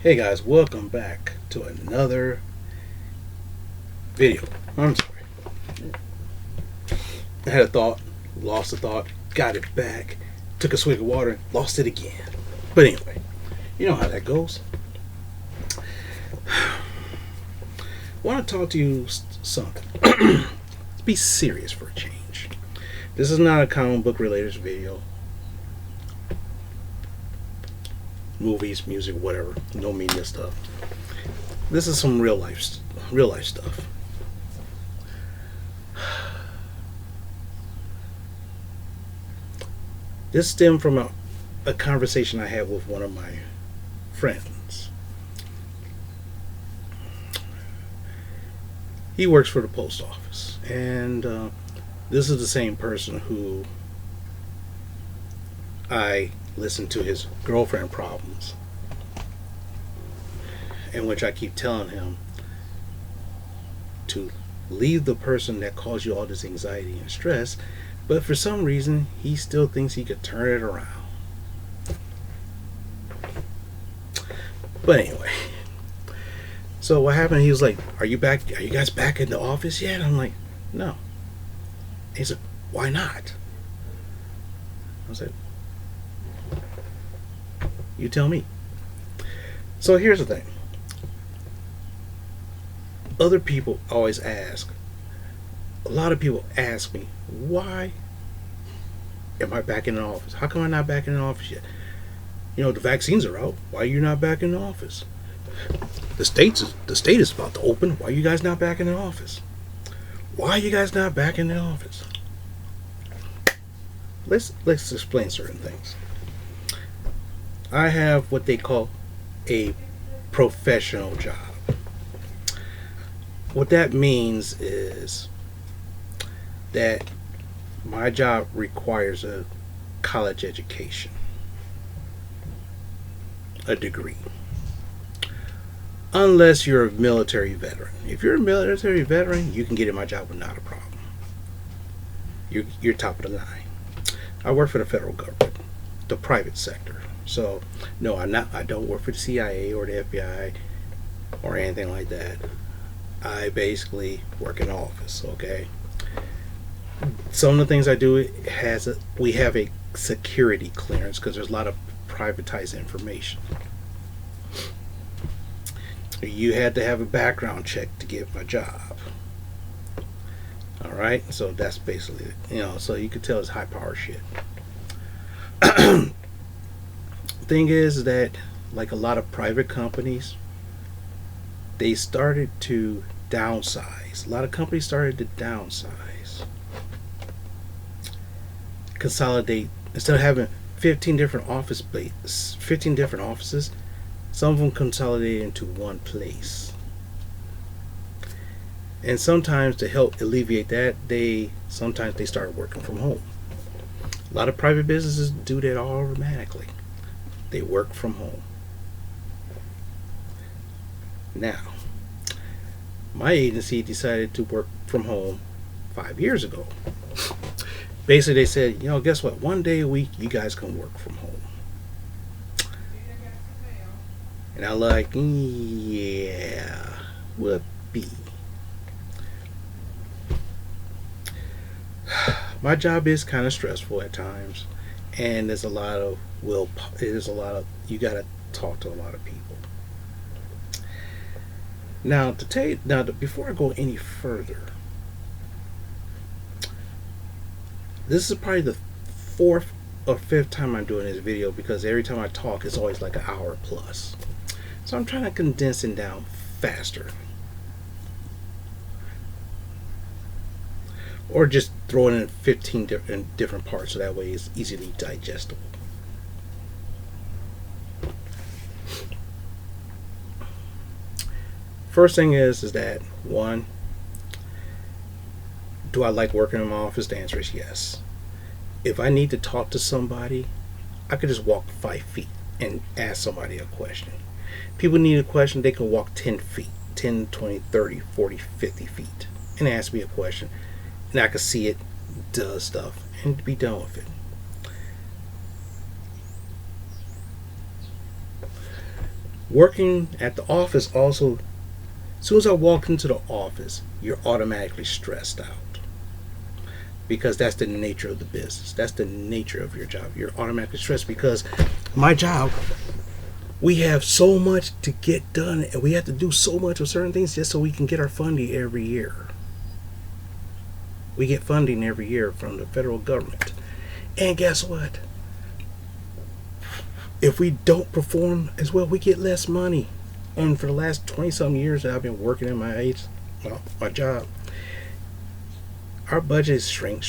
Hey guys, welcome back to another video. I'm sorry. I had a thought, lost a thought, got it back, took a swig of water, lost it again. But anyway, you know how that goes. I want to talk to you something. Let's be serious for a change. This is not a comic book related video. Movies, music, whatever. No media stuff. This is some real life stuff. This stemmed from a conversation I had with one of my friends. He works for the post office, and this is the same person who I listened to his girlfriend problems, in which I keep telling him to leave the person that caused you all this anxiety and stress, but for some reason he still thinks he could turn it around. But anyway, so what happened, he was like, are you guys back in the office yet? I'm like, no. He said, why not? I was like, you tell me. So here's the thing. Other people always ask, a lot of people ask me, why am I back in the office? How come I'm not back in the office yet? You know, the vaccines are out. Why are you not back in the office? The state is about to open. Why are you guys not back in the office? Why are you guys not back in the office? Let's explain certain things. I have what they call a professional job. What that means is that my job requires a college education, a degree. Unless you're a military veteran. If you're a military veteran, you can get in my job without a problem. You're top of the line. I work for the federal government, the private sector. So, no, I don't work for the CIA or the FBI or anything like that. I basically work in office, okay? Some of the things I do we have a security clearance because there's a lot of privatized information. You had to have a background check to get my job. All right, so that's basically it. So you could tell it's high power shit. Thing is that, like a lot of private companies, they started to downsize. A lot of companies started to downsize, consolidate. Instead of having 15 different offices, some of them consolidated into one place. And sometimes to help alleviate that, sometimes they start working from home. A lot of private businesses do that automatically. They work from home. Now, my agency decided to work from home 5 years ago. Basically, they said, guess what? One day a week, you guys can work from home. And I'm like, yeah, whoopee. My job is kind of stressful at times, and there's a lot of you gotta talk to a lot of people. Now, before I go any further, this is probably the fourth or fifth time I'm doing this video because every time I talk, it's always like an hour plus. So I'm trying to condense it down faster. Or just throw it in 15 different parts so that way it's easily digestible. First thing is that, one, do I like working in my office? The answer is yes. If I need to talk to somebody, I could just walk 5 feet and ask somebody a question. People need a question, they can walk 10 feet, 10, 20, 30, 40, 50 feet and ask me a question. And I can see it, does stuff, and be done with it. Working at the office also, as soon as I walked into the office, you're automatically stressed out because that's the nature of the business. That's the nature of your job. You're automatically stressed because my job, we have so much to get done and we have to do so much of certain things just so we can get our funding every year. We get funding every year from the federal government. And guess what? If we don't perform as well, we get less money. And for the last 20 some years that I've been working in my job, our budgets shrink.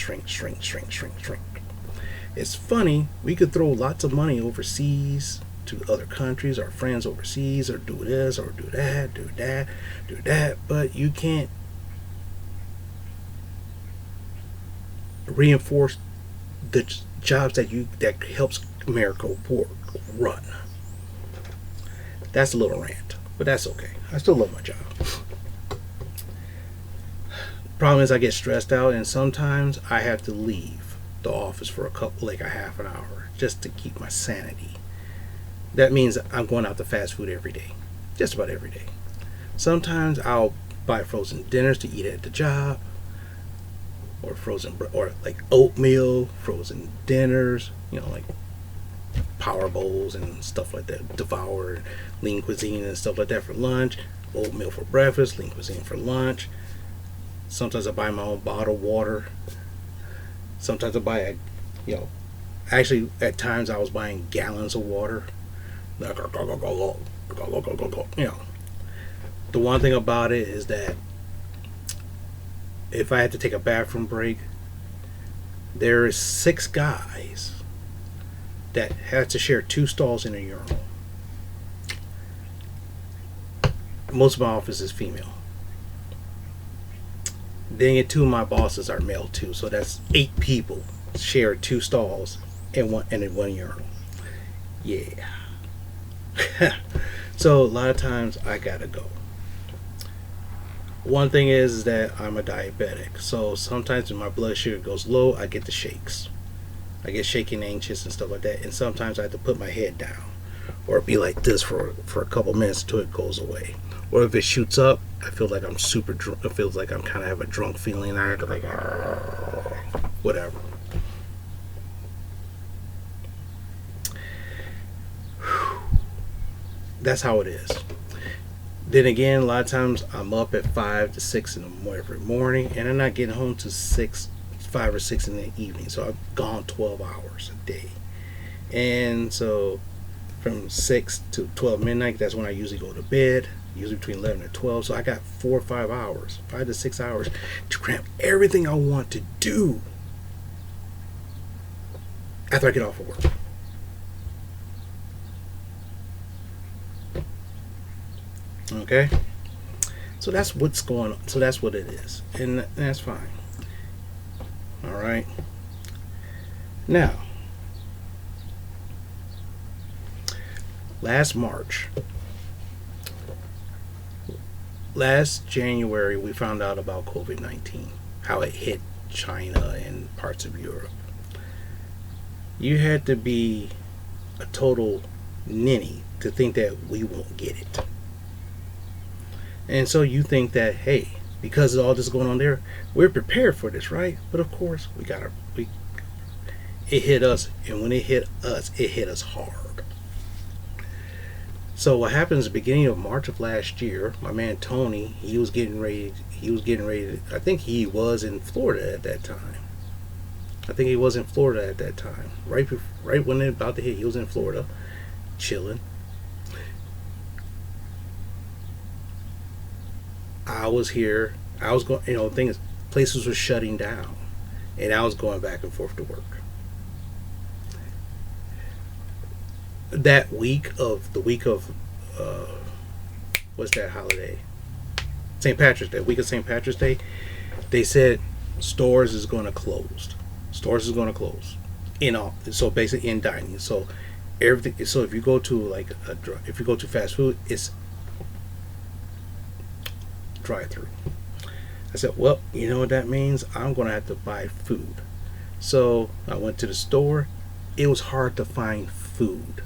It's funny, we could throw lots of money overseas to other countries, our friends overseas, or do this or do that, but you can't reinforce the jobs that helps America run. That's a little rant, but that's okay. I still love my job. Problem is I get stressed out and sometimes I have to leave the office for a half an hour just to keep my sanity. That means I'm going out to fast food every day. Just about every day. Sometimes I'll buy frozen dinners to eat at the job, or or like oatmeal, frozen dinners, like power bowls and stuff like that. Devour lean cuisine and stuff like that for lunch. Oatmeal for breakfast, lean cuisine for lunch. Sometimes I buy my own bottled water. Sometimes I buy actually at times I was buying gallons of water. The one thing about it is that if I had to take a bathroom break, there is 6 guys that had to share 2 stalls in a urinal. Most of my office is female. Then 2 of my bosses are male too, so that's 8 people share 2 stalls in one urinal. Yeah. So a lot of times I gotta go. One thing is that I'm a diabetic, so sometimes when my blood sugar goes low, I get the shakes. I get shaky and anxious and stuff like that, and sometimes I have to put my head down or be like this for a couple minutes until it goes away. Or if it shoots up, I feel like I'm super drunk. It feels like I'm kind of have a drunk feeling. I have to whatever. That's how it is. Then again, a lot of times I'm up at 5 to 6 in the morning every morning, and I'm not getting home to 5 or 6 in the evening. So I've gone 12 hours a day, and so from 6 to 12 midnight, that's when I usually go to bed. Usually between 11 and 12. So I got 4 or 5 hours, 5 to 6 hours to cram everything I want to do after I get off of work. Okay, so that's what's going on. So that's what it is, and that's fine. All right. Now, last January, we found out about COVID-19, how it hit China and parts of Europe. You had to be a total ninny to think that we won't get it. And so you think that, hey, because of all this going on there, we're prepared for this, right? But of course, it hit us, and when it hit us hard. So what happened is the beginning of March of last year, my man Tony, he was getting ready, I think he was in Florida at that time. Right when it about to hit, he was in Florida, chilling. I was here. I was going. Things, places were shutting down, and I was going back and forth to work. That week of what's that holiday? St. Patrick's Day. Week of St. Patrick's Day. They said stores is going to close. So basically in dining. So everything. So if you go to if you go to fast food, it's drive-through. I said, well, you know what that means? I'm going to have to buy food. So I went to the store. It was hard to find food.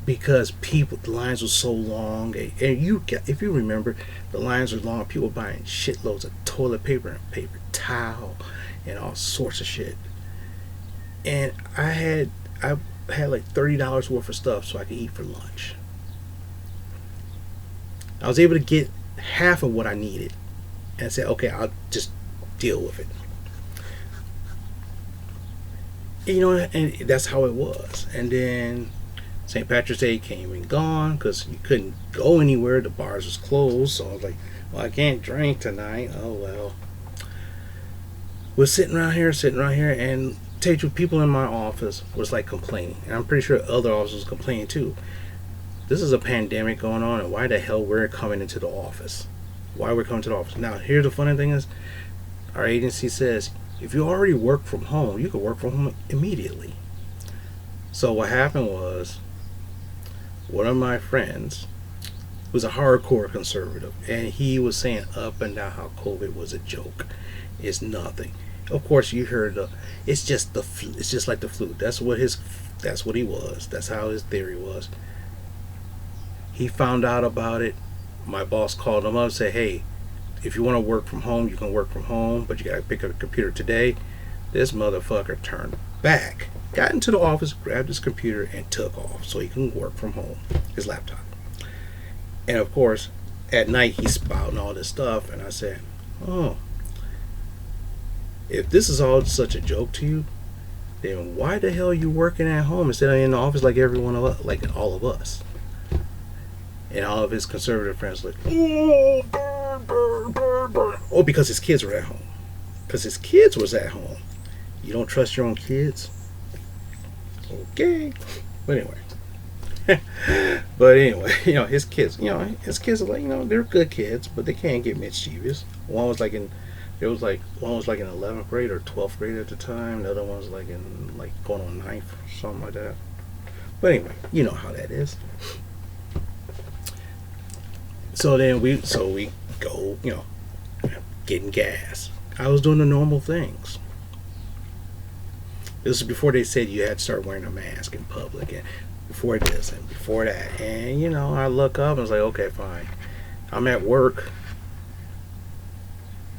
because the lines were so long, and if you remember, the lines were long. People buying shitloads of toilet paper and paper towel and all sorts of shit. And I had like $30 worth of stuff so I could eat for lunch. I was able to get half of what I needed, and I said, okay, I'll just deal with it. And that's how it was. And then St. Patrick's Day came and gone because you couldn't go anywhere. The bars was closed. So I was like, well, I can't drink tonight. Oh, well. We're sitting around here, and tell you, people in my office was like complaining. And I'm pretty sure other officers complaining too. This is a pandemic going on, and why the hell we're coming into the office? Why we're coming to the office? Now, here's the funny thing is, our agency says, if you already work from home, you can work from home immediately. So what happened was, one of my friends was a hardcore conservative, and he was saying up and down how COVID was a joke. It's nothing. Of course, you heard it's just like the flu. That's what he was. That's how his theory was. He found out about it. My boss called him up and said, hey, if you want to work from home, you can work from home, but you got to pick up a computer today. This motherfucker turned back, got into the office, grabbed his computer, and took off so he can work from home, his laptop. And of course, at night, he's spouting all this stuff, and I said, oh, if this is all such a joke to you, then why the hell are you working at home instead of in the office like everyone of us, like all of us? And all of his conservative friends like, oh, burn, burn, burn. Oh, because his kids were at home. Because his kids was at home. You don't trust your own kids? Okay. But anyway, his kids, are like, they're good kids, but they can't get mischievous. One was like in 11th grade or 12th grade at the time. The other one was like going on 9th or something like that. But anyway, you know how that is. So then we go, getting gas. I was doing the normal things. This is before they said you had to start wearing a mask in public, and before this and before that. And I look up and I was like, okay, fine. I'm at work.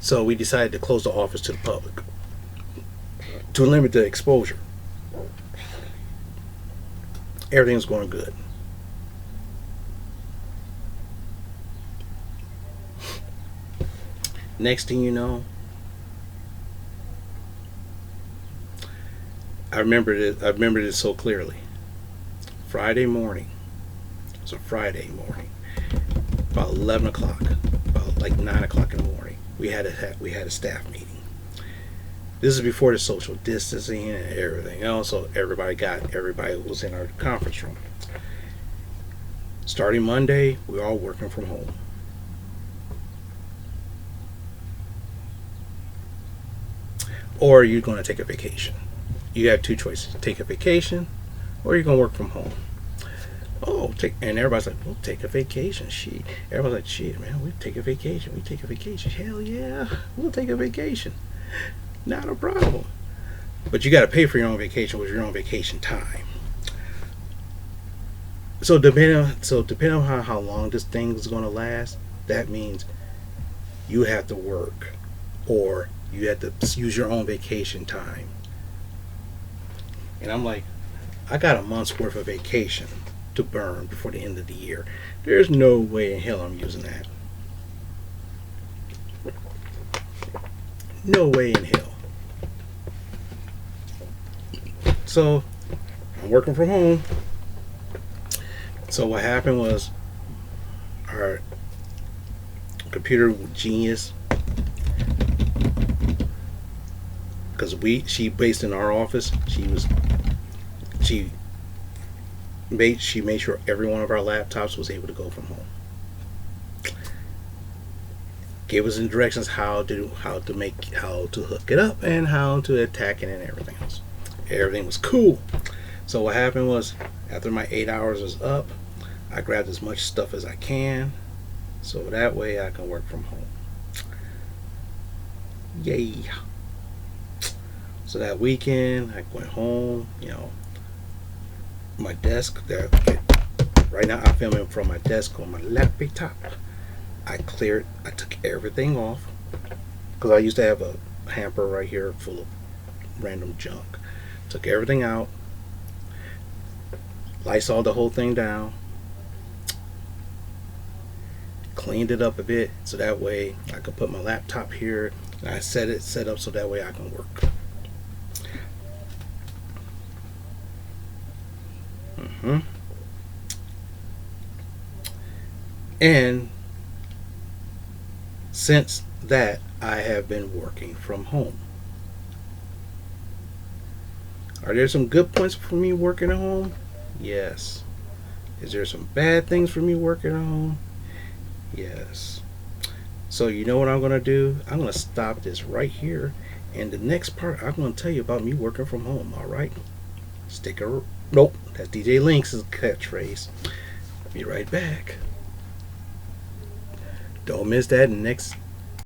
So we decided to close the office to the public to limit the exposure. Everything's going good. Next thing you know, I remember this so clearly. Friday morning. It was a Friday morning. About 11 o'clock. About like 9 o'clock in the morning. We had a staff meeting. This is before the social distancing and everything else. So everybody was in our conference room. Starting Monday, we're all working from home. Or you're going to take a vacation. You have two choices: take a vacation, or you're going to work from home. And everybody's like, "We'll take a vacation." Everybody's like, "Shit, man, we take a vacation. We take a vacation. Hell yeah, we'll take a vacation. Not a problem." But you got to pay for your own vacation with your own vacation time. So depending on how long this thing is going to last, that means you have to work, or you have to use your own vacation time. And I'm like, I got a month's worth of vacation to burn before the end of the year. There's no way in hell I'm using that. No way in hell. So I'm working from home. So what happened was, our computer genius, because she based in our office, she made sure every one of our laptops was able to go from home. Gave us directions how to hook it up and how to attack it and everything else. Everything was cool. So what happened was, after my 8 hours was up, I grabbed as much stuff as I can, so that way I can work from home. Yay. So that weekend, I went home, my desk there, Right now I'm filming from my desk on my laptop. I took everything off because I used to have a hamper right here full of random junk. Took everything out, Lysol the whole thing down, cleaned it up a bit so that way I could put my laptop here, and I set up so that way I can work. hmm And since that, I have been working from home. Are there some good points for me working at home? Yes. Is there some bad things for me working at home? Yes. So you know what I'm gonna do? I'm gonna stop this right here, and the next part I'm gonna tell you about me working from home. All right? Stick a nope. That's DJ Link's catchphrase. Be right back. Don't miss that next